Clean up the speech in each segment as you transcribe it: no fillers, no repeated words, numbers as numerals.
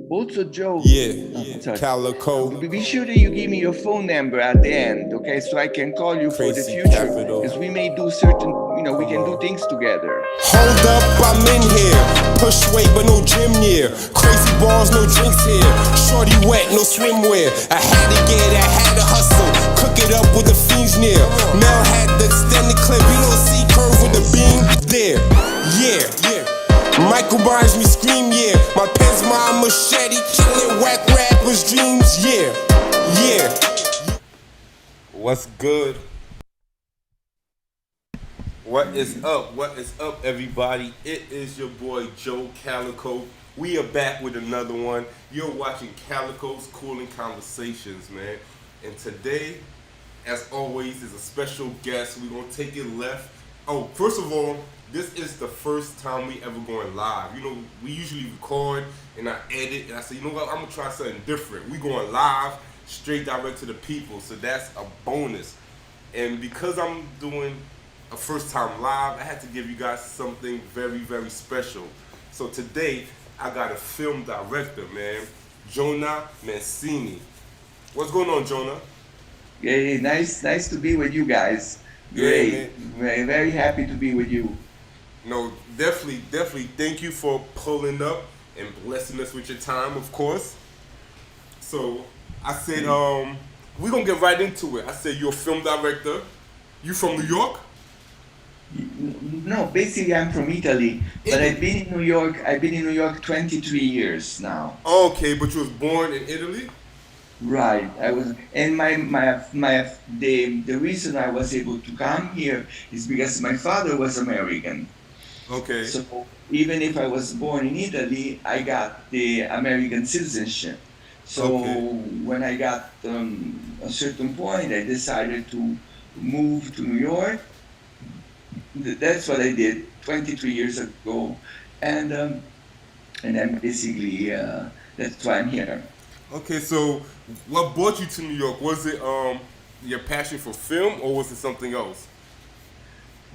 Also, Joe, sorry. Calico, Be sure that you give me your phone number at the end, okay? So I can call you for the crazy future, capital. because we may do certain, we Come can do on. things together. Hold up, I'm in here. Push weight, but no gym near. Crazy balls, no drinks here. Shorty wet, no swimwear. I had to hustle. Cook it up with the fiends near. Mel had the extended clip. You don't see curve with the beam there. Yeah. Michael buys me scream, yeah. My pen's my machete, killing whack rappers' dreams, yeah. What's good? What is up? What is up, everybody? It is your boy Joe Calico. We are back with another one. You're watching Calico's Cooling Conversations, man. And today, as always, is a special guest. We're gonna take it left. Oh, first of all, this is the first time we ever going live. You know, we usually record and I edit, and I say, you know what, I'm gonna try something different. We going live, straight direct to the people, so that's a bonus. And because I'm doing a first time live, I had to give you guys something very, very special. So today, I got a film director, man, Johna Mancini. What's going on, Jonah? Hey, nice to be with you guys. Yeah, man. Great. Very happy to be with you. No, definitely. Thank you for pulling up and blessing us with your time, of course. So I said, we're gonna get right into it. I said you're a film director. You from New York? No, basically I'm from Italy, but Italy. I've been in New York 23 years now. Okay, but you was born in Italy? Right. I was, and the reason I was able to come here is because my father was American. Okay. So even if I was born in Italy, I got the American citizenship. Okay. So when I got a certain point, I decided to move to New York. That's what I did 23 years ago, and um, and then basically that's why I'm here. Okay, so what brought you to New York? Was it your passion for film or was it something else?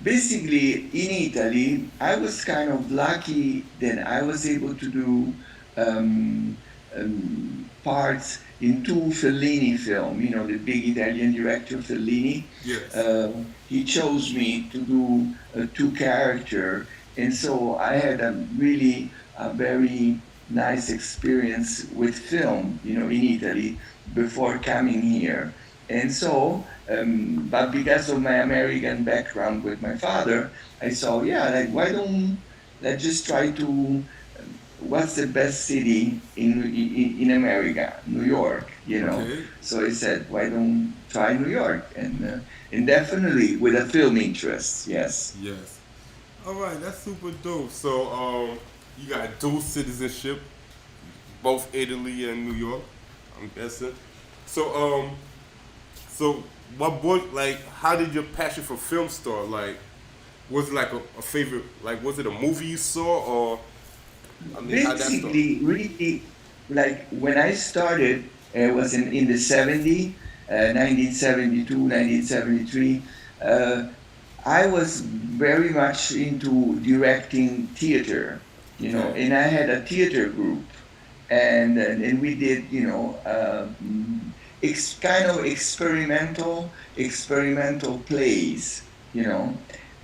Basically, in Italy, I was kind of lucky that I was able to do um, parts in two Fellini film. You know, the big Italian director Fellini. Yes. He chose me to do two character, and so I had a really a very nice experience with film. You know, in Italy before coming here, and so. But because of my American background with my father, I saw, yeah, like why don't let's just try to what's the best city in America? New York, you know. Okay. So I said, why don't try New York? And definitely with a film interest, yes. Yes. All right, that's super dope. So, you got dual citizenship, both Italy and New York. I'm guessing. So, so what brought like? How did your passion for film start? Like, was it like a favorite? Like, was it a movie you saw, or I mean, how that start? Basically, really, like when I started, it was in the 1972, 1973. Uh, I was very much into directing theater, you know, Okay. and I had a theater group, and we did, you know, kind of experimental plays, you know,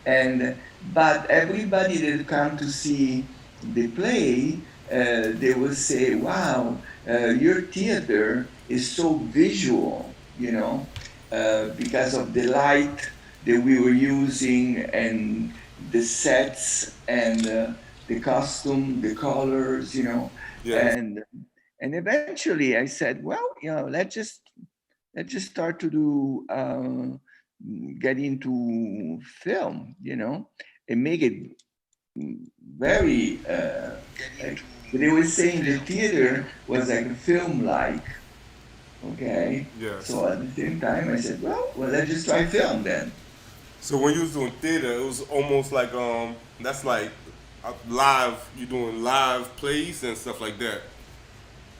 and but everybody that come to see the play, they will say, "Wow, your theater is so visual," you know, because of the light that we were using and the sets and the costume, the colors, you know, Yes. and and eventually I said, well, you know, let's just start to do get into film, you know, and make it very like they were saying the theater was like a film like, okay. Yes. So at the same time I said, well, let's just try film then. So when you was doing theater, it was almost like that's like live. You doing live plays and stuff like that.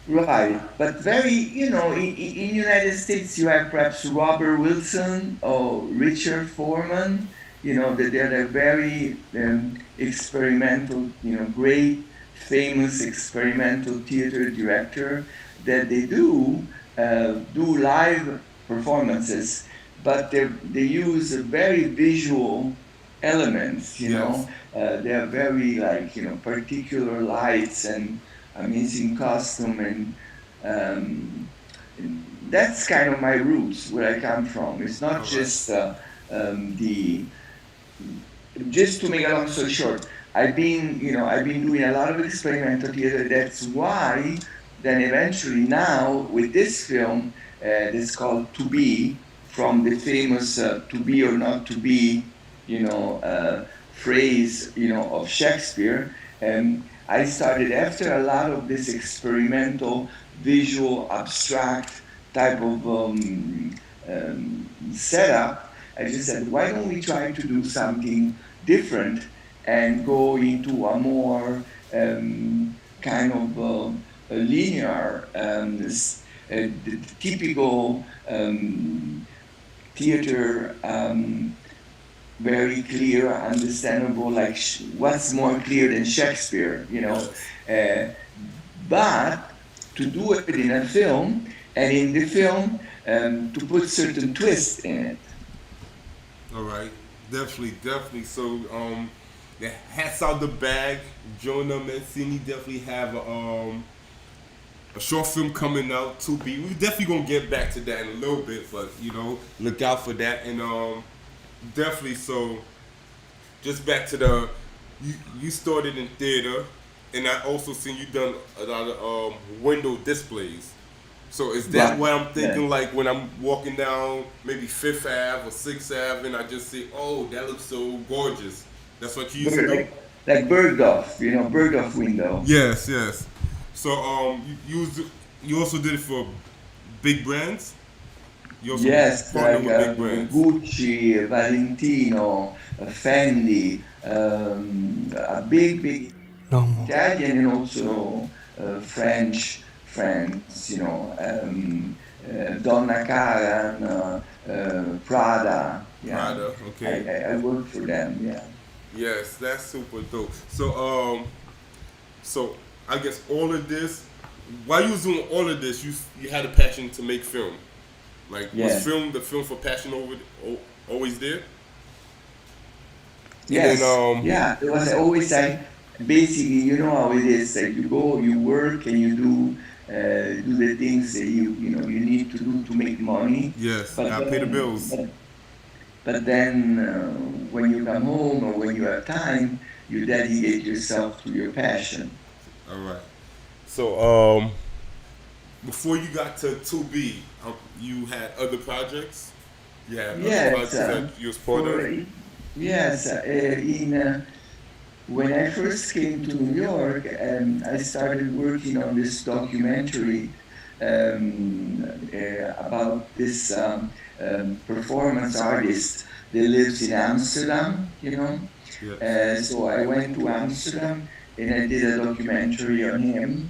Right, but very, you know, in United States you have perhaps Robert Wilson or Richard Foreman, you know, that they're very experimental, you know, great famous experimental theater director that they do live performances, but they use very visual elements. Yes. They are very like particular lights and amazing costume um, and that's kind of my roots where I come from. It's not All right. just the just to make a long story short, I've been doing a lot of experimental theater. That's why then eventually now with this film that's called To Be, from the famous "to be or not to be," phrase, of Shakespeare. I started after a lot of this experimental, visual, abstract type of setup. I just said, why don't we try to do something different and go into a more kind of a linear, the typical theater, very clear, understandable, like what's more clear than Shakespeare. Yes. Uh, but to do it in a film, and in the film, to put certain twists in it. All right. Definitely, definitely. So, the hats out the bag. Johna Mancini definitely have a short film coming out. To be, we definitely gonna get back to that in a little bit, but look out for that. And definitely. So, just back to the, you started in theater, and I also seen you done a lot of window displays. So is that Right. what I'm Yeah. thinking? Like when I'm walking down maybe Fifth Ave or Sixth Ave, and I just see, oh, that looks so gorgeous. That's what you used to do. Like Bergdorf, Bergdorf window. Yes, yes. So you also did it for big brands. You also Yes, partner like with big brands. Gucci, Valentino, Fendi, a big Italian and also French, Donna Karan, Prada. Yeah, Prada. Okay. I work for them. Yeah. Yes, that's super dope. So I guess all of this, while you was doing all of this, you had a passion to make film. Like was Yes. the film for passion always there? And then Yes. Yeah. It was always like basically, you know how it is. Like you go, you work, and you do the things that you need to do to make money. yes, But gotta pay the then, bills. but then when you come home or when you have time, you dedicate yourself to your passion. All right. So before you got to 2B, you had other projects. You had other Yes. projects that you was part For of. yes. In When I first came to New York, I started working on this documentary about this performance artist that lives in Amsterdam. Yes. So I went to Amsterdam and I did a documentary on him.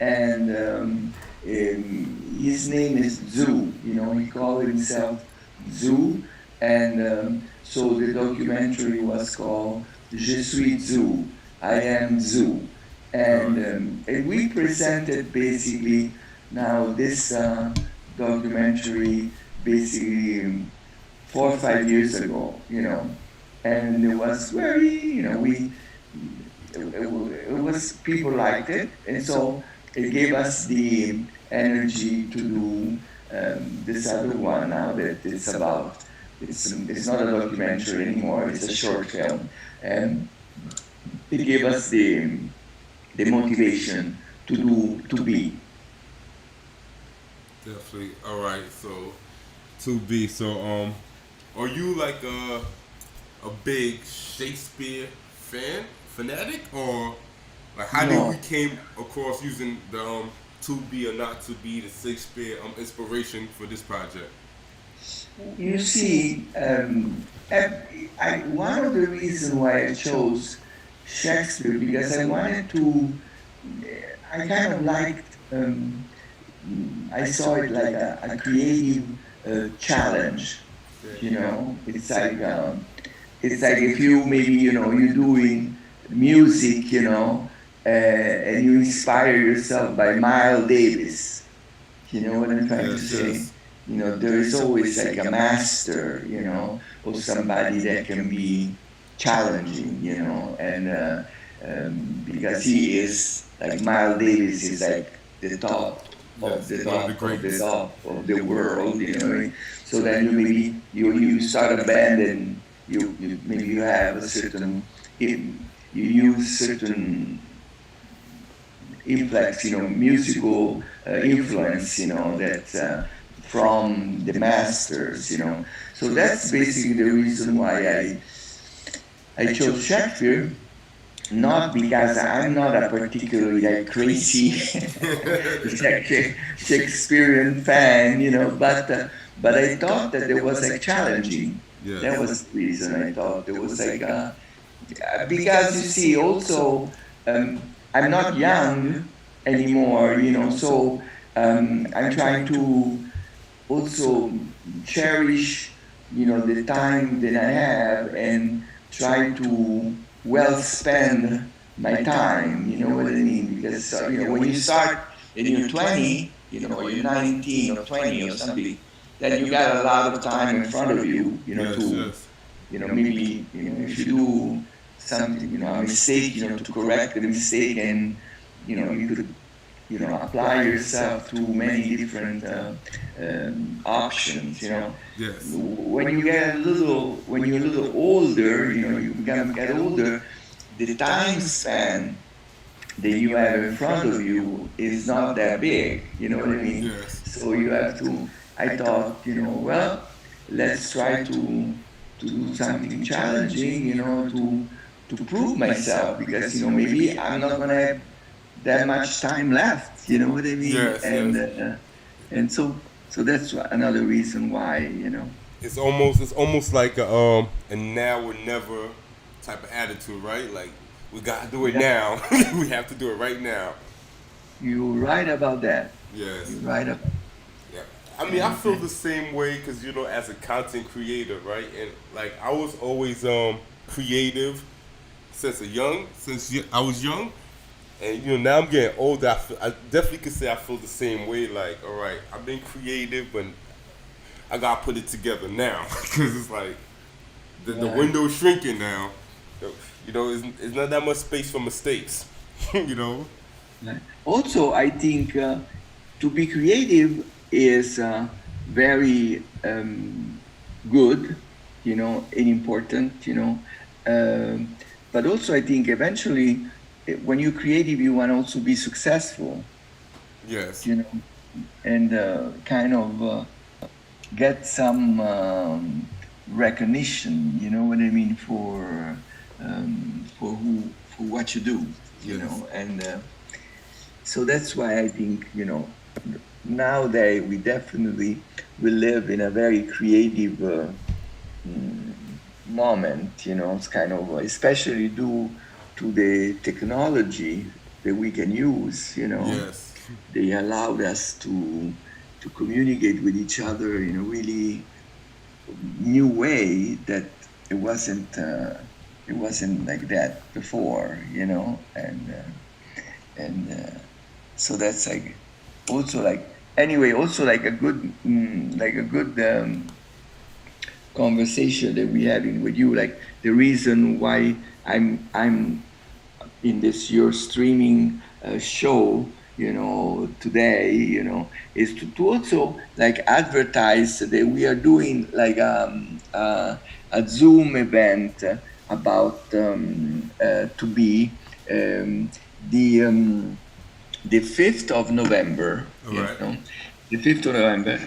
And his name is Zoo. He called himself Zoo. And so the documentary was called Je suis Zoo. I am Zoo. All right. And we presented basically now this documentary basically 4 or 5 years ago. And it was very, it was people liked it, and so it gave us the energy to do this other one now that it's not a documentary anymore, it's a short film, and it gave us the motivation to do to be. Definitely. All right. So 2B. So are you like a big Shakespeare fanatic, or like how did we No, came across using the 2B or not to be the Shakespeare inspiration for this project? you see, one of the reasons why I chose Shakespeare because I wanted to. I kind of liked. I saw it like a creative challenge. It's like if you maybe you're doing music. and you inspire yourself by Miles Davis. You know what I'm trying to Yes, say? yes, There is always like a master, or somebody that can be challenging, because he is like Miles Davis is like the top of yes. the One of the top of the greats. top of the world, So then you maybe you start a band and you maybe you have a certain you use certain influx, musical influence, that from the masters, So that's basically the reason why I chose Shakespeare, not because I'm not a particularly like crazy Shakespearean fan, but I thought that there was like challenging. That Yes. was the reason I thought there was like because you see also I'm not young anymore, so I'm trying to also cherish, the time that I have and try to well spend my time, you know what I mean? Because, when you start and you're 20, or you're 19 or 20 or something, then you got a lot of time in front of you, Yes, to, yes. maybe, if you do something, a mistake, to correct the mistake and, you could apply yourself to many different options. Yes. When you're a little older, you get older, the time span that you have in front of you is not that big. You know what I mean? Yes. So you have to. I thought, well, let's try to do something challenging. To prove myself because maybe I'm not gonna have that much time left. You know what I mean? Yes, yes. And so that's another reason why. It's almost like a now or never type of attitude, right? Like we gotta do it Yeah, now. We have to do it right now. you're right about that. Yes. You're right about. Yeah. I mean, I And feel the same way because as a content creator, right? And like I was always creative since I was young, and now I'm getting older. I definitely could say I feel the same way. Like, all right, I've been creative, but I gotta put it together now because it's like the right. window's shrinking now. It's not that much space for mistakes. you know. Right. Also, I think to be creative is very good, and important, Um, but also, I think eventually, when you're creative, you want to also be successful, Yes. you know, and kind of get some recognition. You know what I mean for what you do, Yes. and so that's why I think, nowadays we definitely we live in a very creative mm, moment. It's kind of especially due to the technology that we can use. Yes. They allowed us to communicate with each other in a really new way that it wasn't uh, it wasn't like that before. And so that's like also like anyway also like a good conversation that we having with you, like the reason why I'm in this your streaming show, today, is to also like advertise that we are doing like a Zoom event about to be the 5th of November, All right. the 5th of November,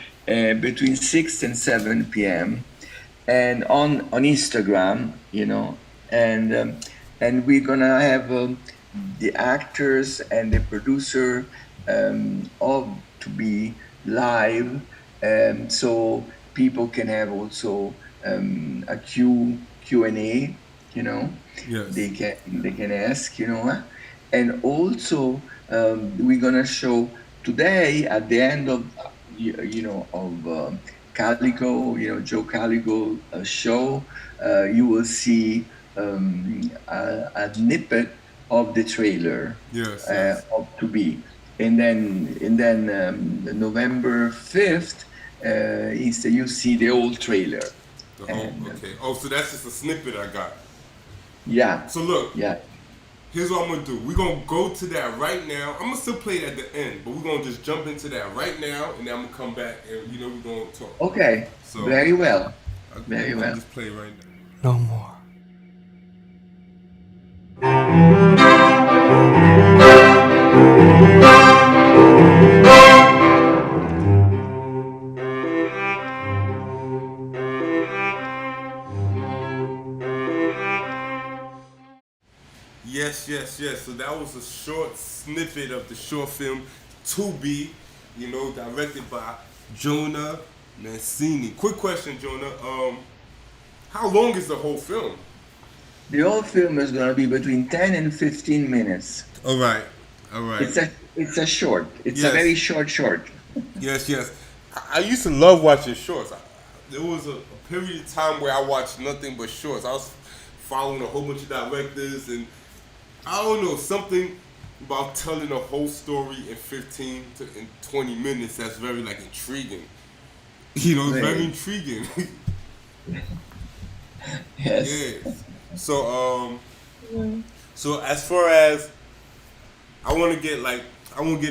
between 6 and 7 p.m. and on Instagram, and we're gonna have the actors and the producer all to be live, so people can have also a Q&A, you know, Yes. they can ask, and also we're gonna show today at the end of Calico, Joe Calico show. You will see a snippet of the trailer Yes, yes. of To Be, and then November 5th is you see the whole trailer, The whole and okay. Oh, so that's just a snippet I got. yeah, So look, yeah, here's what I'm gonna do. We're gonna go to that right now. I'm gonna still play it at the end, but we're gonna just jump into that right now, and then I'm gonna come back and we're gonna talk. okay, So very well, I'm very gonna well. just play it right now. No more. Yes, yes, yes. So that was a short snippet of the short film To Be, directed by Johna Mancini. Quick question, Jonah. How long is the whole film? The whole film is going to be between 10 and 15 minutes. All right, all right. It's a short. It's a very Yes, short. yes, yes. I used to love watching shorts. There was a period of time where I watched nothing but shorts. I was following a whole bunch of directors, and I don't know, something about telling a whole story in 15 to in 20 minutes that's very like intriguing. It's very Right. intriguing. Yes. Yes. So so as far as I want to get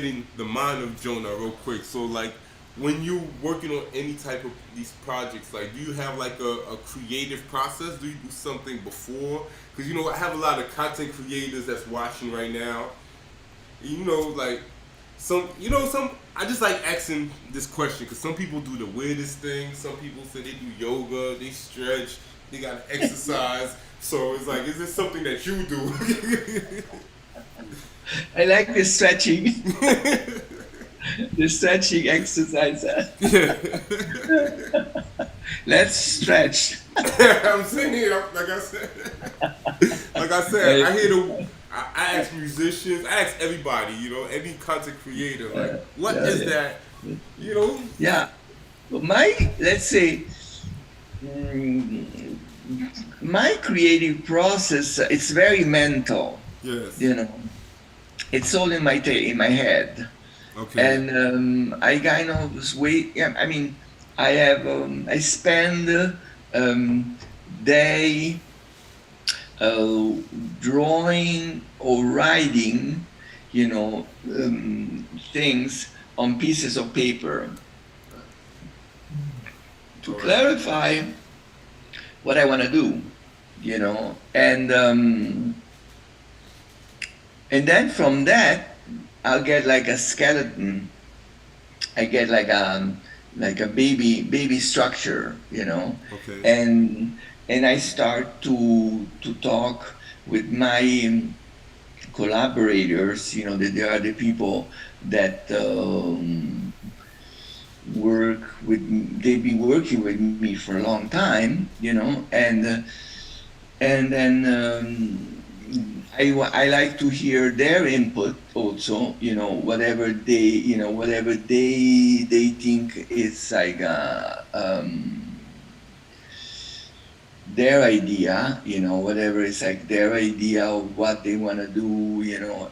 in the mind of Jonah real quick. So like when you working on any type of these projects, like do you have like a creative process? Do you do something before? Because I have a lot of content creators that's watching right now. Like some. I just like asking this question because some people do the weirdest things. Some people say they do yoga, they stretch, they got to exercise. So it's like, is this something that you do? I like the stretching, the stretching exercise. Yeah. Let's stretch. I'm saying here, like I said, Uh, I ask musicians, I ask everybody, any content creator, like, what yeah, is yeah. that, you know? Yeah. Let's say, mm, my creative process, it's very mental, Yes. you know. It's all in my head. Okay. And I kind of wait. Yeah, I mean, I spend day uh, drawing or writing, things on pieces of paper to All right. clarify what I want to do, and then from that I'll get like a skeleton. I get like a baby structure, Okay. and I start to talk with my collaborators. That they are the people that they've been working with me for a long time, and then I like to hear their input also, whatever they think is like their idea, whatever is like their idea of what they want to do,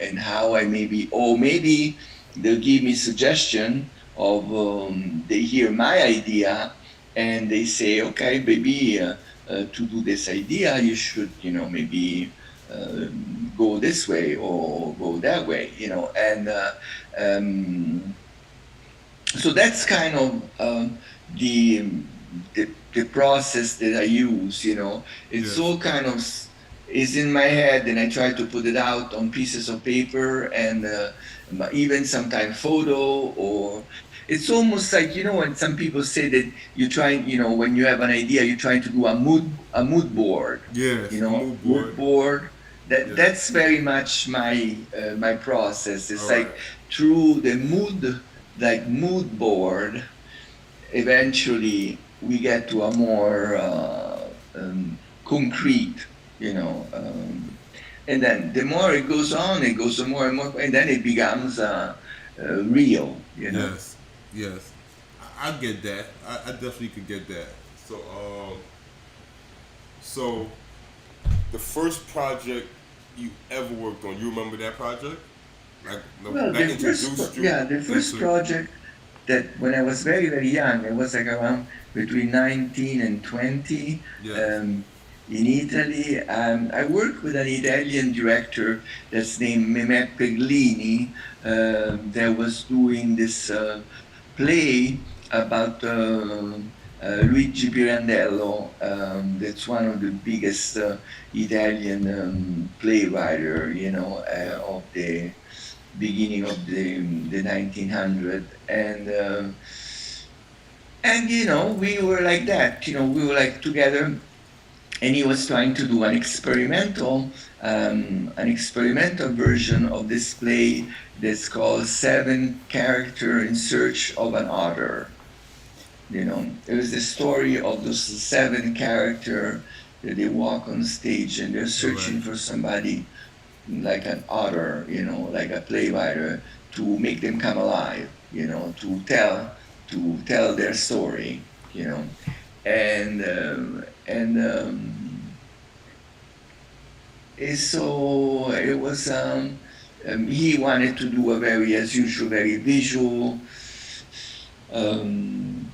and how maybe they'll give me suggestion of, they hear my idea and they say, okay, maybe to do this idea, you should, maybe go this way or go that way, and so that's kind of the, the process that I use. It's Yes. all kind of is in my head, and I try to put it out on pieces of paper, and even sometimes photo, or it's almost like, when some people say that you try, when you have an idea, you're trying to do a mood board, Yes. A mood board. mood board. That Yes. that's very much my process. It's All right. like through the mood board, eventually we get to a more concrete, and then the more it goes on, it goes more and more, and then it becomes real. Yes. Yes. I get that. I definitely could get that. So, so the first project you ever worked on. You remember that project? Like Well, that introduced you the first into. project that when I was very, very young, I was like around between 19 and 20 Yes. um, in Italy. I worked with an Italian director that's named Mehmet Peglini that was doing this play about Luigi Pirandello. That's one of the biggest Italian playwriter, Yeah. of the beginning of the 1900. And we were like that, we were like together, and he was trying to do an experimental version of this play that's called Seven Character in Search of an Otter. It was the story of those seven character that they walk on stage and they're All right. searching for somebody like an author, like a playwright, to make them come alive, to tell their story, and so it was. He wanted to do a very, as usual, very visual um,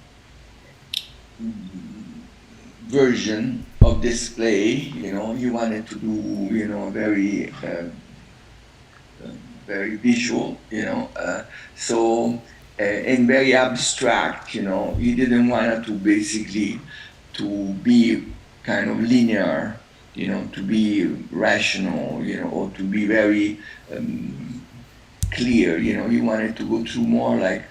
version of this play. He wanted to do, very very visual, and very abstract. He didn't want to basically to be kind of linear, to be rational, or to be very um, clear. He wanted to go through more like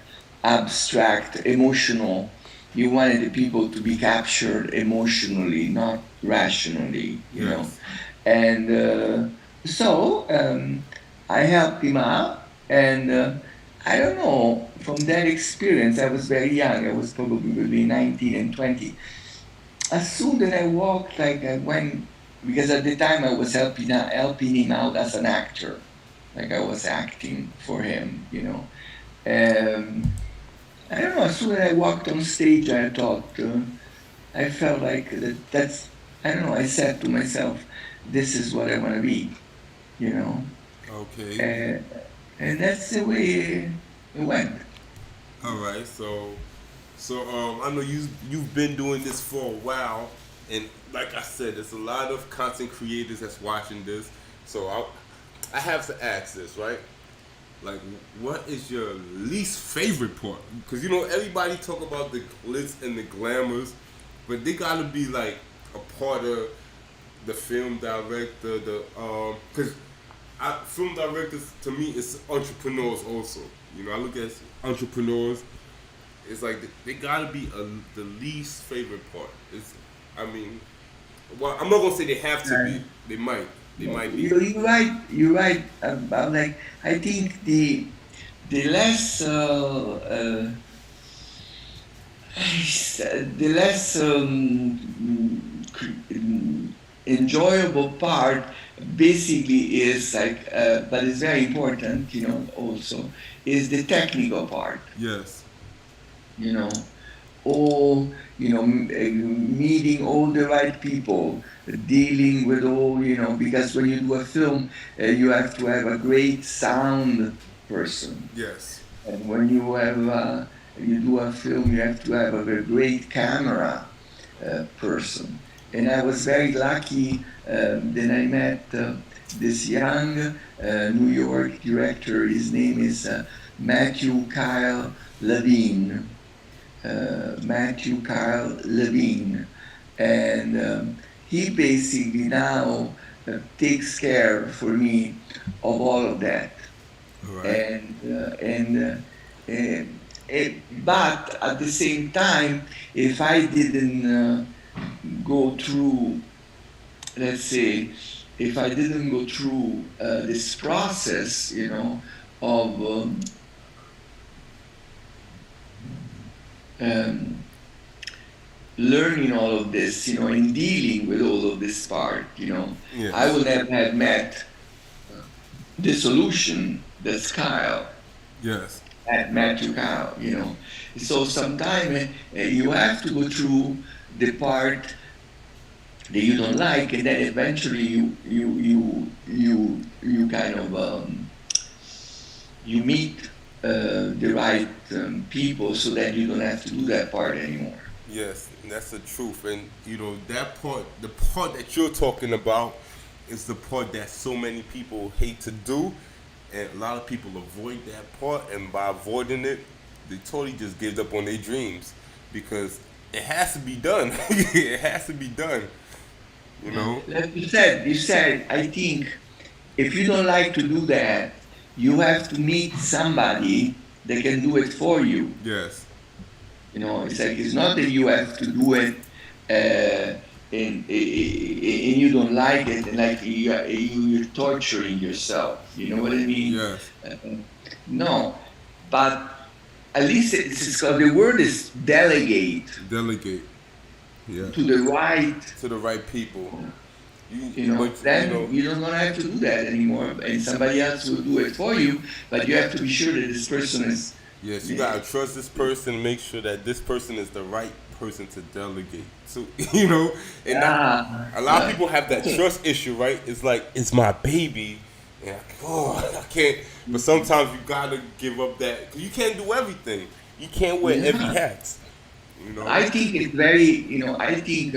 abstract, emotional. He wanted the people to be captured emotionally, not rationally. Yes. And so I helped him out, and I don't know. From that experience, I was very young. I was probably between 19 and 20. As soon as I walked, like I went, because at the time I was helping him out as an actor, like I was acting for him. Um, I don't know. As soon as I walked on stage, I thought, I felt like that's. I don't know. I said to myself, "This is what I want to be," you know, Okay. and and that's the way it went. All right. So I know you've been doing this for a while, and like I said, there's a lot of content creators that's watching this. So I have to ask this, right? Like, what is your least favorite part? Because everybody talk about the glitz and the glamours, but they gotta be like a part of the film director, because film directors to me is entrepreneurs also. I look at entrepreneurs. It's like they gotta be the least favorite part. I mean, well, I'm not gonna say they have to be. They might. They No, might be. you're right. You're right about like I think the less the less enjoyable part basically is like, but it's very important, also is the technical part, Yes. you know, all, meeting all the right people, dealing with all, because when you do a film, you have to have a great sound person. Yes. And when you do a film, you have to have a very great camera person. And I was very lucky that I met this young New York director. His name is Matthew Kyle Levine. Matthew Kyle Levine. And he basically now takes care for me of all of that. All right. And but at the same time, if I didn't go through, let's say, if I didn't go through this process, of um, learning all of this, and dealing with all of this part, I Yes. would have met the solution that's Kyle. Yes. At Matthew Kyle. So sometimes you have to go through the part that you don't like, and then eventually you kind of you meet the right people, so that you don't have to do that part anymore. Yes, and that's the truth. And that part, the part that you're talking about, is the part that so many people hate to do, and a lot of people avoid that part. And by avoiding it, they totally just give up on their dreams because it has to be done. It has to be done. You know. Like you said, I think if you don't like to do that, you have to meet somebody that can do it for you. Yes. It's like it's not that you have to do it, and you don't like it, and like you're torturing yourself. You know what I mean? Yes. Uh, no, but at least it's called, the word is delegate Delegate. Yeah. to the right. To the right people. But Then you don't gonna have to do that anymore, and somebody else will do it for you. But you have to be sure that this person is. yes, you gotta trust this person. Make sure that this person is the right person to delegate to. And Ah, a lot of people have that trust issue, right? It's like it's my baby, and I can't. But sometimes you gotta give up that. 'Cause you can't do everything. You can't wear every yeah. hat. You know. I think it's very, I think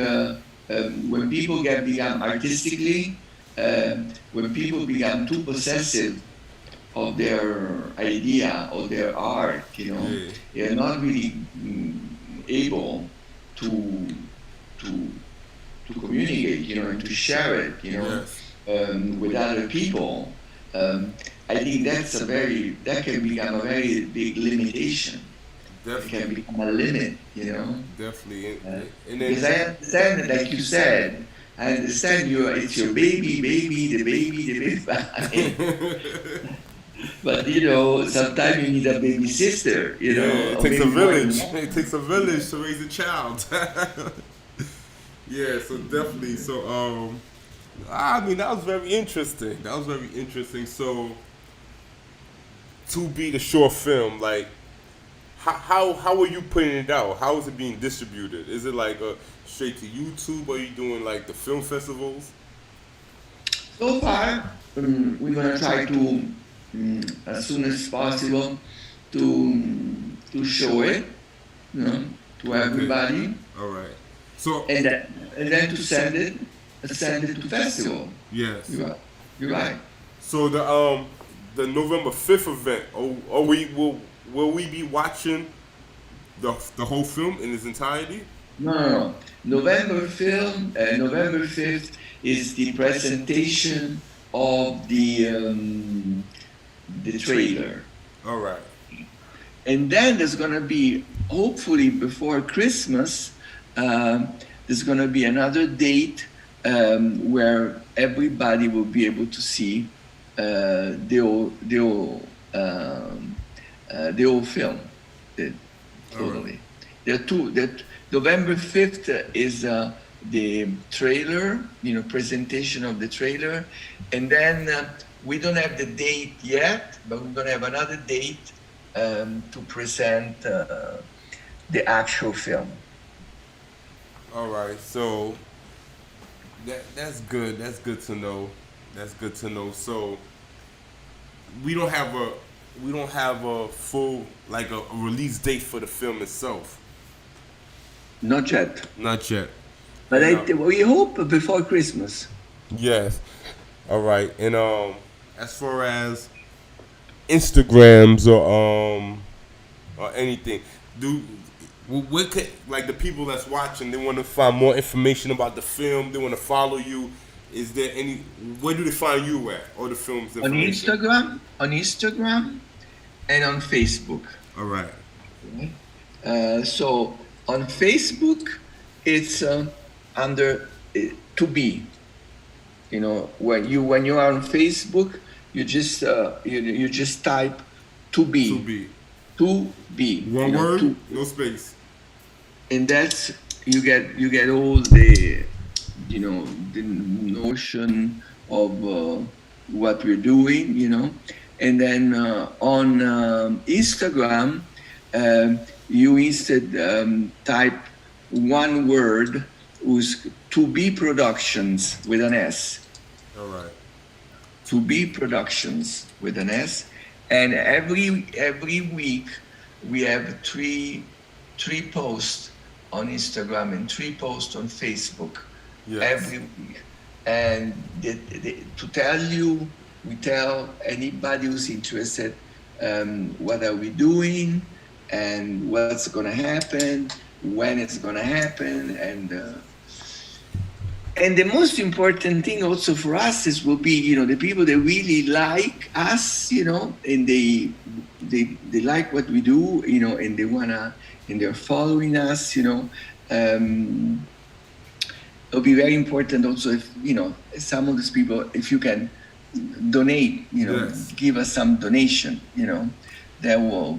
when people become artistically, when people become too possessive of their idea or their art, Yeah. they're not really able to to to communicate, and to share it, Yes. with other people. Um, I think that can become a very big limitation. It can Definitely. become a limit, Definitely. Uh, And because then. I understand, like you said, I understand it's your baby, the baby. But sometimes you need a baby sister, Yeah, it or takes a maybe more than village. It one. takes a village to raise a child. Yeah, so definitely. So I mean that was very interesting. That was very interesting. So to be the short film, like how are you putting it out? How is it being distributed? Is it like straight to YouTube? Or are you doing like the film festivals? So far, we're gonna try to, as soon as possible, to show it, to Okay. everybody, All right. So and then to send it to festival. yes. You're right. You're right. So the November 5th event. Will we be watching the whole film in its entirety? No, no, no. November 5th is the presentation of the trailer. All right. And then there's going to be, hopefully before Christmas, there's going to be another date where everybody will be able to see the whole film. Uh, All right. totally. There are two. That November 5th is the trailer, presentation of the trailer, and then we don't have the date yet, but we're gonna have another date to present the actual film. All right. So that's good. That's good to know. That's good to know. So we don't have a full like a release date for the film itself. Not yet, Not yet. but And we hope before Christmas. yes. All right. And as far as Instagrams or anything, do what could like the people that's watching? They want to find more information about the film. They want to follow you. Is there any? Where do they find you at? Or the film's information? On Instagram, and on Facebook. All right. Right? So on Facebook, it's under to be. When you are on Facebook, you just type to To be, be to be. one word, To, no space. and that's you get all the notion of what we're doing, and then on Instagram, you instead type one word, who's To Be Productions with an S. All right. To Be Productions with an S. And every week we have three posts on Instagram and three posts on Facebook Yes. every week. And to tell you, we tell anybody who's interested what are we doing and what's going to happen, when it's going to happen, and the most important thing also for us is will be the people that really like us, and they like what we do, and they wanna and they're following us, um, it'll be very important also if some of these people, if you can donate, Yes. give us some donation, that will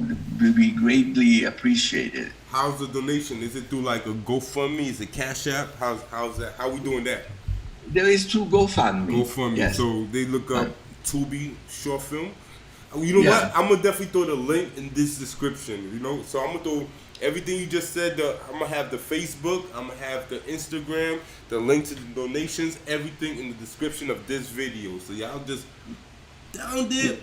be greatly appreciated. How's the donation? Is it through like a GoFundMe? Is it Cash App? How's that? How we doing that? There is two GoFundMe. GoFundMe. Yes. So they look up Tubi short film. You know what? Yeah. I'm gonna definitely throw the link in this description. So I'm gonna throw everything you just said. I'm gonna have the Facebook. I'm gonna have the Instagram. The link to the donations. Everything in the description of this video. So y'all just down there.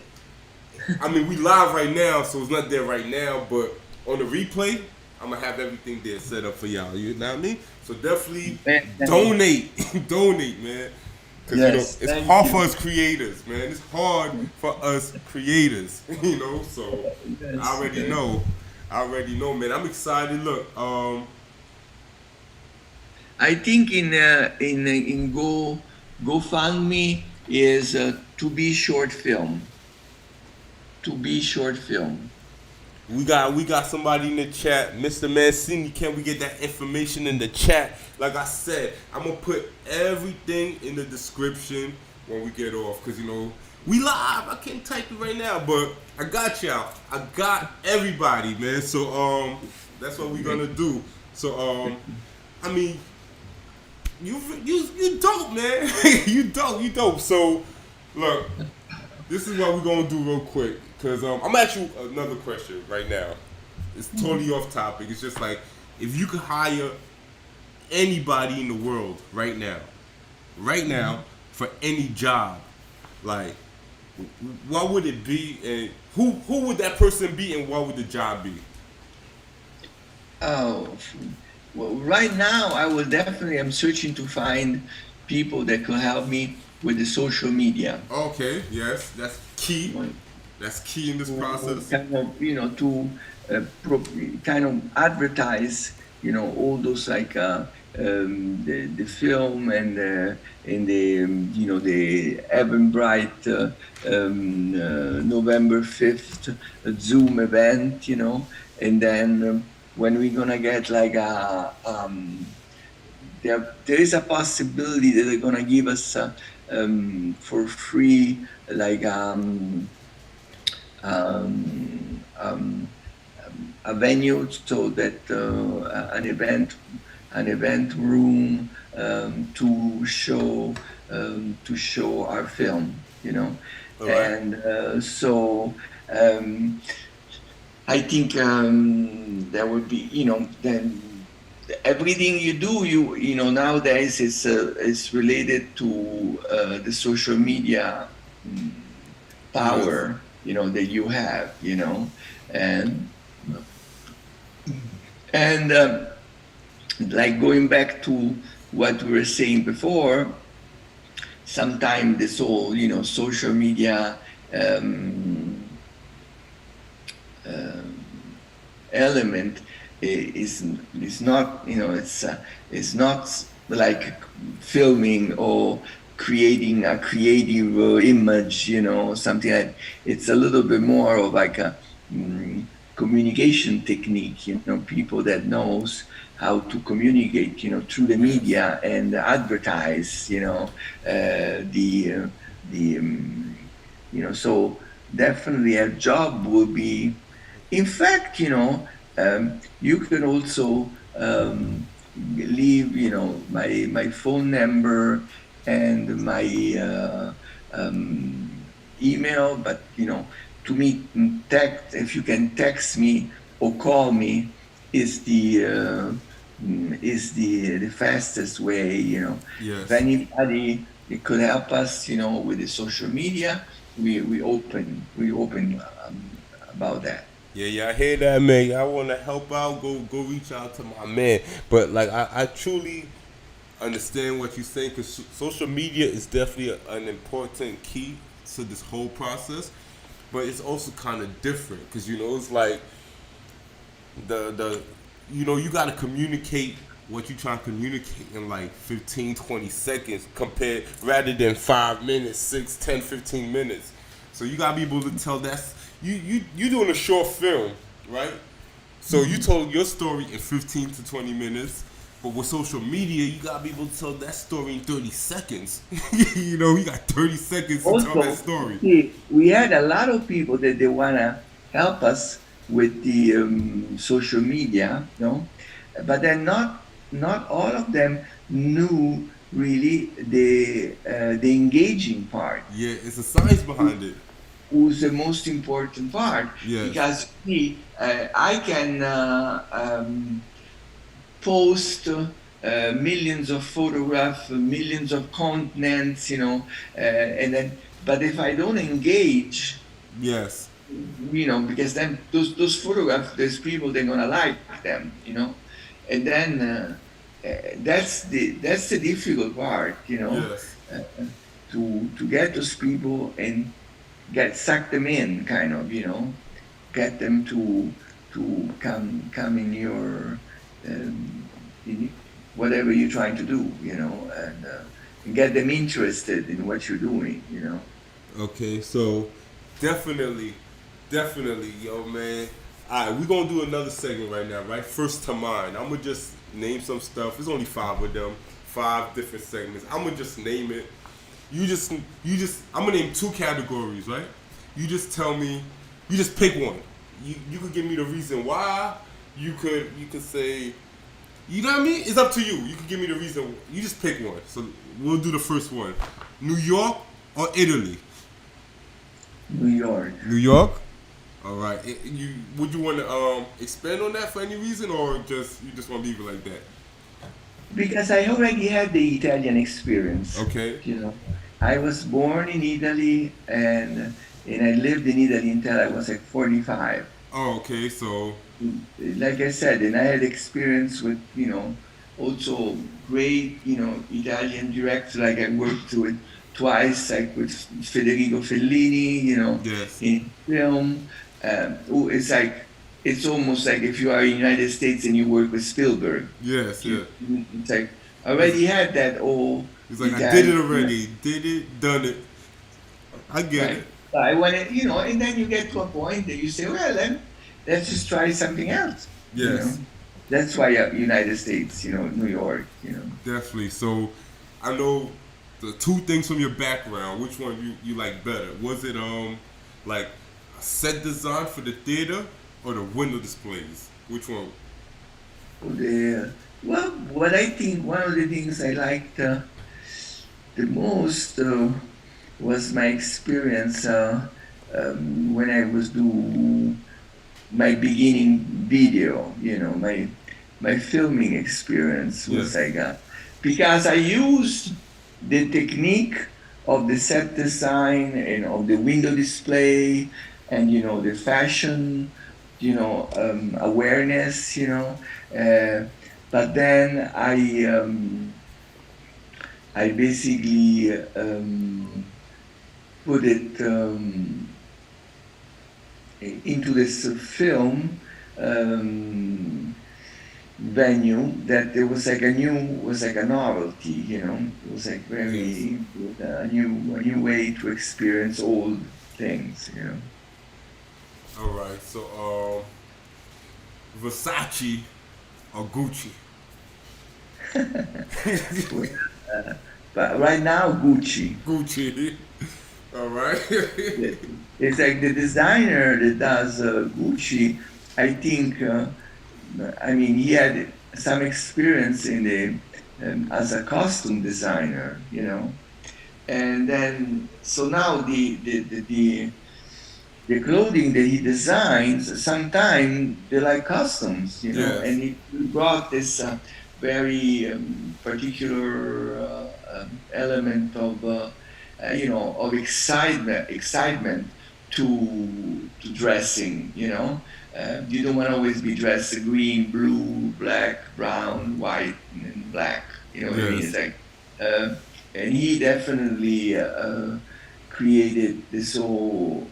I mean, we live right now, so it's not there right now. But on the replay, I'm gonna have everything there set up for y'all. You know what I mean? So definitely donate, donate, man. Because Yes, it's thank hard you. for us creators, man. It's hard for us creators, So I Yes, already know, man. I'm excited. Look, I think in GoFundMe is To Be Short Film. To Be Short Film. we got somebody in the chat, Mr. Mancini. Can we get that information in the chat? Like I said, I'm gonna put everything in the description when we get off, cause we live. I can't type it right now, but I got y'all. I got everybody, man. So that's what we're gonna do. So I mean, you dope, man. You dope. So look, this is what we're gonna do real quick, cause I'm gonna ask you another question right now. It's totally off topic. It's just like, if you could hire anybody in the world right now, for any job, like, what would it be, and who would that person be, and what would the job be? Oh, well, right now I will definitely. I'm searching to find people that could help me with the social media. Okay, yes, that's key. That's key in this process. Kind of to kind of advertise all those like the film and the Eventbrite November 5th Zoom event, and then when we're gonna get like there is a possibility that they're gonna give us for free like um, um, a venue, so that an event room to show our film, All right. and so I think that would be, then everything you do, nowadays is related to the social media Yes. power, that you have, and and like going back to what we were saying before, sometimes this whole, social media um, um, element is not, it's not like filming or creating a creative image, something like. It's a little bit more of like a communication technique, people that knows how to communicate, through the Yes. media and advertise, the so definitely a job will be. In fact, you can also leave, my phone number and my email, but to me, text, if you can text me or call me, is the is the fastest way. If Yes. anybody it could help us, with the social media, we open about that. Yeah, yeah, I hear that, man. Y'all want to help out? Go reach out to my man. But like, I truly understand what you're saying because social media is definitely an important key to this whole process. But it's also kind of different because it's like the you got to communicate what you trying to communicate in like 15, 20 seconds compared rather than 5 minutes, 6, 10, 15 minutes. So you got to be able to tell that's you doing a short film, right? So you told your story in 15 to 20 minutes, but with social media, you gotta be able to tell that story in 30 seconds. You got 30 seconds to tell that Also, story. see, we had a lot of people that they wanna help us with the social media, but then not all of them knew really the engaging part, Yeah, it's a science behind it. who's the most important part, Yes, because see, I can post millions of photographs, millions of contents, and then, but if I don't engage, yes, because then those photographs, there's people they're gonna like them, and then that's the difficult part, yes. to get those people and get suck them in, kind of, get them to come um, in whatever you're trying to do, and get them interested in what you're doing. Okay, so definitely, definitely, yo, man. All right, we're gonna do another segment right now, right? First to mind. I'm gonna just name some stuff. There's only five of them, five different segments. I'm gonna just name it. I'm gonna name two categories, right? You just tell me, you just pick one. You could give me the reason why. You could say, you know what I mean? It's up to you. You could give me the reason. You just pick one. So we'll do the first one. New York or Italy? New York. New York. All right. Would you want to expand on that for any reason, or you just want to leave it like that? Because I already had the Italian experience. Okay. I was born in Italy, and I lived in Italy until I was like 45. Oh, okay. So Like I said, and I had experience with, also great, Italian directors. Like I worked with twice, like with Federico Fellini, yes, in film. It's like, it's almost like if you are in the United States and you work with Spielberg. yes, yeah. It's like, I It's, already had that all it's like I did it Italian, already. Did it, done it. I get right? it. But I want to, and then you get to a point that you say, well, then let's just try something else, you Yes, know. That's why United States, New York. definitely. So I know the two things from your background. Which one you like better? Was it like a set design for the theater or the window displays? Which one? Well, what I think one of the things I liked the most was my experience when I was do my beginning video. My filming experience was Yes. like because I used the technique of the set design and of the window display and the fashion awareness, but then I basically put it into this film venue that it was like was like a novelty. It was like Yes. very a new way to experience old things. All right. So Versace or Gucci? But right now, Gucci. Gucci. All right. It's like the designer that does Gucci. I think. I mean, he had some experience in the as a costume designer. And then so now the the clothing that he designs, sometimes they're like customs, Yes. and he brought this very particular element of excitement to dressing. You don't want to always be dressed green, blue, black, brown, white, and black. You know what I mean? It's Yes. like, uh, and he definitely created this whole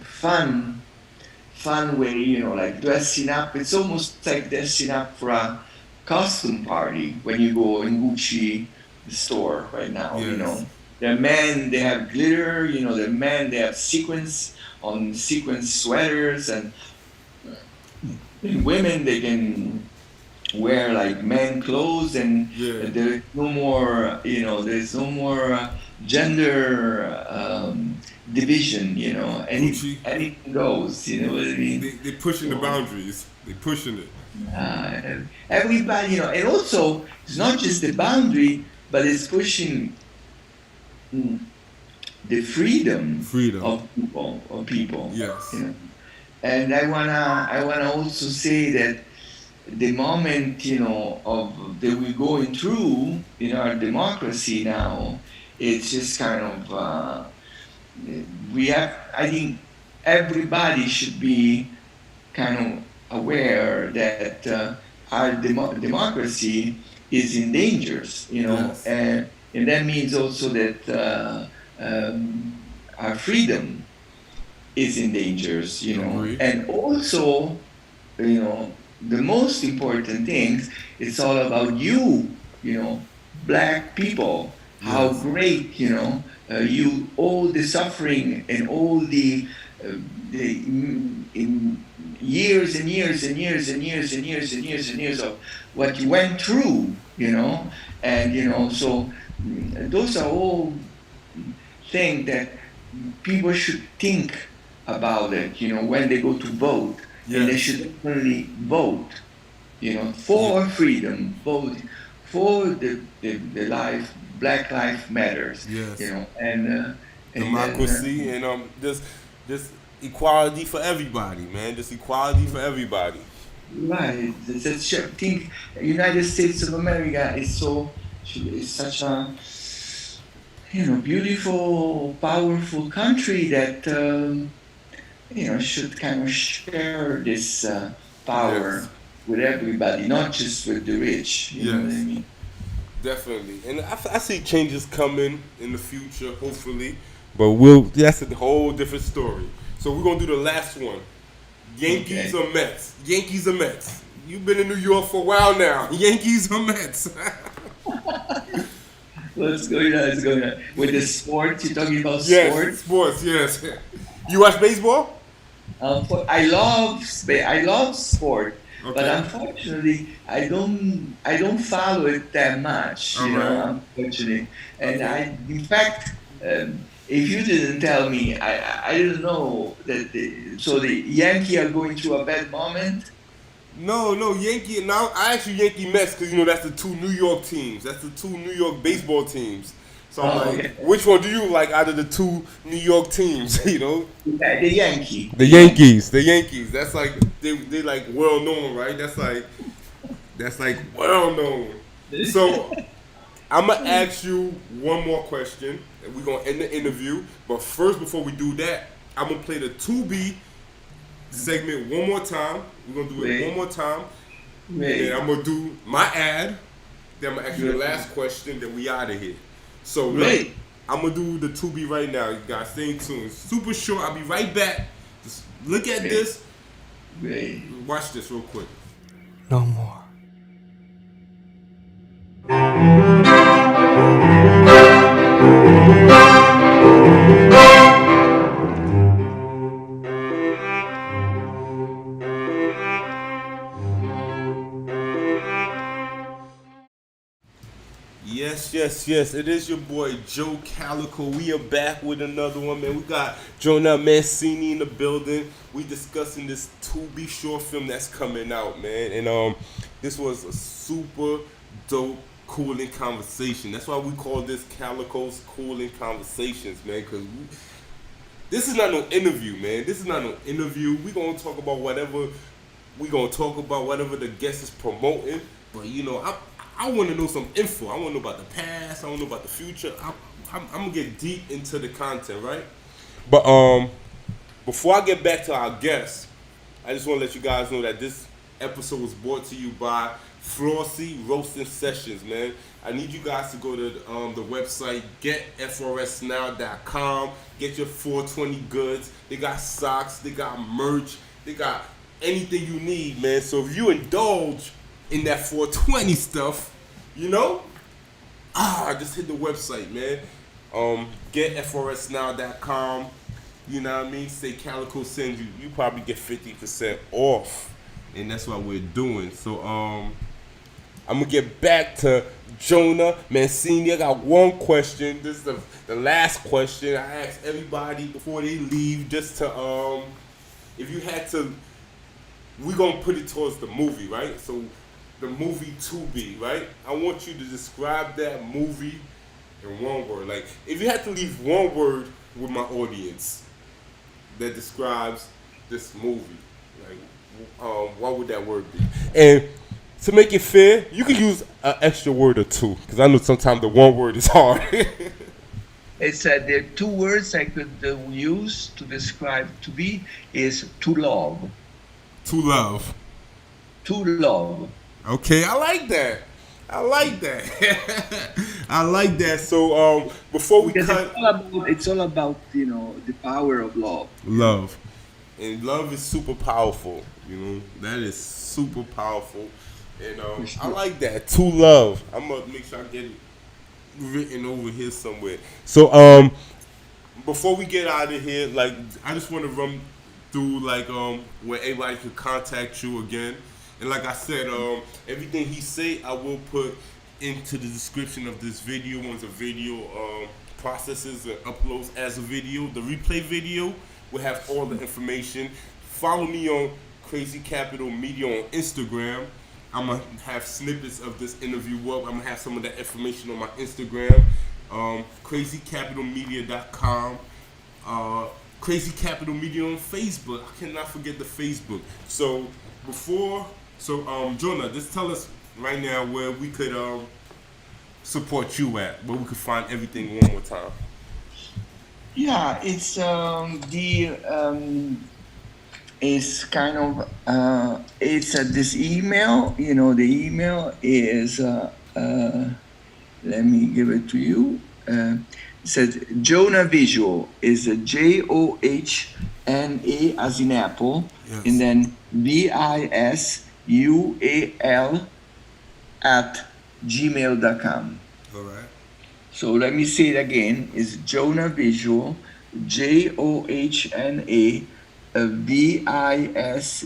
fun way, like dressing up. It's almost like dressing up for a costume party when you go in Gucci store right now. Yes. The men, they have glitter. The men, they have sequins sweaters, and women, they can wear like men clothes, and Yeah. there's no more gender division. Gucci. Anything goes. You know what I mean? They pushing the So boundaries. They pushing it. everybody, and also it's not just the boundary, but it's pushing mm, the freedom Freedom. of people. Yes. And I wanna also say that the moment of that we're going through in our democracy now, it's just kind of we have. I think everybody should be kind of aware that our democracy is in dangers. Yes. And that means also that our freedom is in dangers. Agree. And also the most important things, it's all about black people, how Yes. great, all the suffering and all in years and years and years and years and years and years and years of what you went through, and so those are all things that people should think about it, when they go to vote, and they Yes. should only vote, Ye- for freedom, vote for the life, Black Life Matters, Yes. and then Democracy and just equality for everybody, man. Just equality for everybody. right, think United States of America is such a beautiful, powerful country that should kind of share this power Yes. with everybody, not just with the rich. You know what I Yes. mean? Definitely. And I see changes coming in the future, hopefully. But that's a whole different story. So we're gonna do the last one. Yankees Okay. or Mets? Yankees or Mets? You've been in New York for a while now. Yankees or Mets? What's going on? What's going on with the sports? You're talking about Yes, sports? sports. Yes. You watch baseball? I love sport, but Okay. unfortunately, I don't follow it that much. All right. Unfortunately, and Okay. in fact, if you didn't tell me, I didn't know that. So the Yankee are going through a bad moment. No, no, Yankee. Now I actually Yankee Mets because that's the two New York teams. That's the two New York baseball teams. So I'm Oh, like, okay. which one do you like out of the two New York teams? Yeah, the Yankee, The the Yankee. Yankees. The Yankees. That's like they like well known, right? That's like well known. So I'm gonna ask you one more question, and we're gonna end the interview. But first, before we do that, I'm gonna play the 2B segment one more time. We're gonna do it one Wait, more time, and then wait, I'm gonna do my ad. Then I'm gonna ask you the wait, last question. Then we out of here. So look, wait, I'm gonna do the 2B right now. You guys stay tuned. Super short. I'll be right back. Just look at wait, this. wait. Watch this real quick. No more. Yes, yes, yes. It is your boy Joe Calico. We are back with another one, man. We got Johna Mancini in the building. We discussing this 2B short film that's coming out, man. And this was a super dope, cooling conversation. That's why we call this Calico's Cooling Conversations, man. Cause This is not no interview, man. This is not no interview. We gonna talk about whatever the guest is promoting. But I want to know some info. I want to know about the past. I want to know about the future. I'm gonna get deep into the content, right? But before I get back to our guests, I just want to let you guys know that this episode was brought to you by Flossy Roasting Sessions, man. I need you guys to go to the website getfrsnow.com. Get your 420 goods. They got socks. They got merch. They got anything you need, man. So if you indulge in that 420 stuff, just hit the website, man. Getfrsnow.com. You know what I mean? Say Calico sends you. You probably get 50% off, and that's what we're doing. So I'm gonna get back to Johna Mancini. I got one question. This is the last question I ask everybody before they leave. Just to if you had to, we're gonna put it towards the movie, right? So the movie To Be, right? I want you to describe that movie in one word. Like, if you had to leave one word with my audience that describes this movie, like, what would that word be? And to make it fair, you can use an extra word or two, because I know sometimes the one word is hard. It's there are two words I could use to describe To Be is to love. To love. To love. Okay, I like that. I like that. I like that. So before we Because cut, it's all about the power of love. love, and love is super powerful. That is super powerful, and For I sure. like that. To love. I'm gonna make sure I get it written over here somewhere. So before we get out of here, like, I just want to run through like where everybody could contact you again. And like I said, everything he say I will put into the description of this video. Once a video processes and uploads as a video, the replay video will have all the information. Follow me on Crazy Capital Media on Instagram. I'm gonna have snippets of this interview up. I'm gonna have some of that information on my Instagram, crazycapitalmedia.com. Crazy Capital Media on Facebook. I cannot forget the Facebook. So Johna, just tell us right now where we could support you at, where we could find everything one more time. Yeah, it's kind of it's this email. The email is let me give it to you. It says Johna Visual is a Johna as in apple, Yes. and then VISUAL at gmail.com. All right. So let me say it again. It's Johna Visual, JOHNA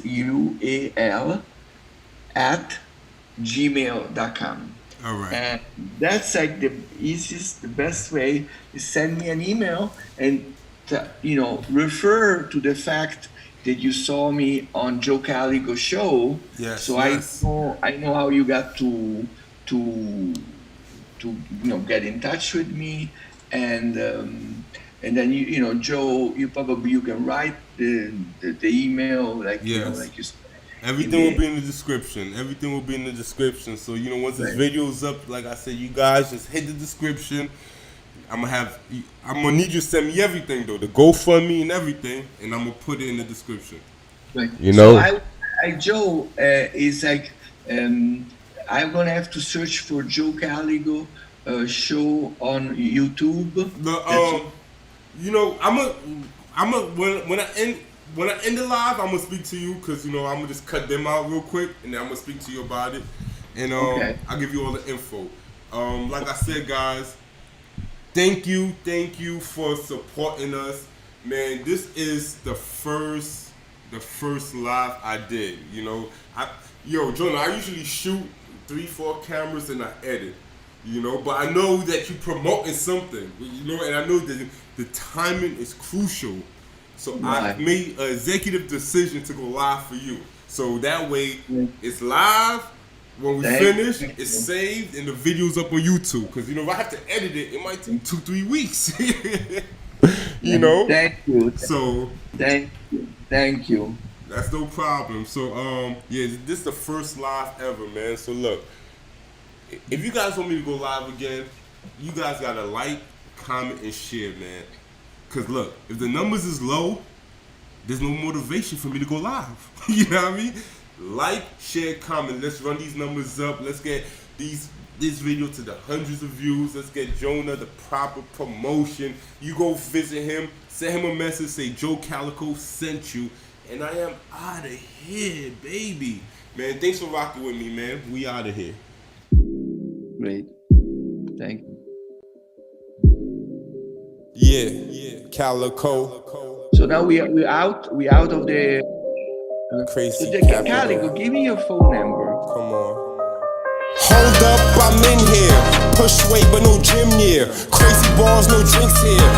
VISUAL at gmail.com. All right. And that's like the easiest, the best way is send me an email and refer to the fact that you saw me on Joe Calico show. Yes, So yes. I know how you got to get in touch with me, and then Joe, you can write the email like Yes. like you said. Everything will be in the description. Everything will be in the description. So once this Right. video's up, like I said, you guys just hit the description. I'm gonna need you to send me everything though, the GoFundMe and everything, and I'm gonna put it in the description. Right. You So know? Joe is like I'm gonna have to search for Joe Calico show on YouTube. When I end the live, I'm gonna speak to you because I'm gonna just cut them out real quick, and then I'm gonna speak to you about it, and Okay. I'll give you all the info. Like I said, guys, thank you for supporting us, man. This is the first live I did. Jonah, I usually shoot 3-4 cameras and I edit. But I know that you're promoting something, and I know that the timing is crucial. So I Right. made an executive decision to go live for you. So that way, Yeah. it's live. When we Thank finish, you. it's saved and the video's up on YouTube. Because, if I have to edit it, it might take 2-3 weeks. you know. Thank you. So Thank you. Thank you. that's no problem. So yeah, this is the first live ever, man. So look, if you guys want me to go live again, you guys gotta like, comment, and share, man. Cause look, if the numbers is low, there's no motivation for me to go live. You know what I mean? Like, share, comment. Let's run these numbers up. Let's get this video to the hundreds of views. Let's get Jonah the proper promotion. You go visit him, send him a message, say Joe Calico sent you, and I am out of here, baby. Man, thanks for rocking with me, man. We out of here. Great. Thank you. Yeah, Calico. So now we're out of the. Crazy Calico, capital. give me your phone number. Come on. Hold up, I'm in here. Push weight, but no gym near. Crazy balls, no drinks here.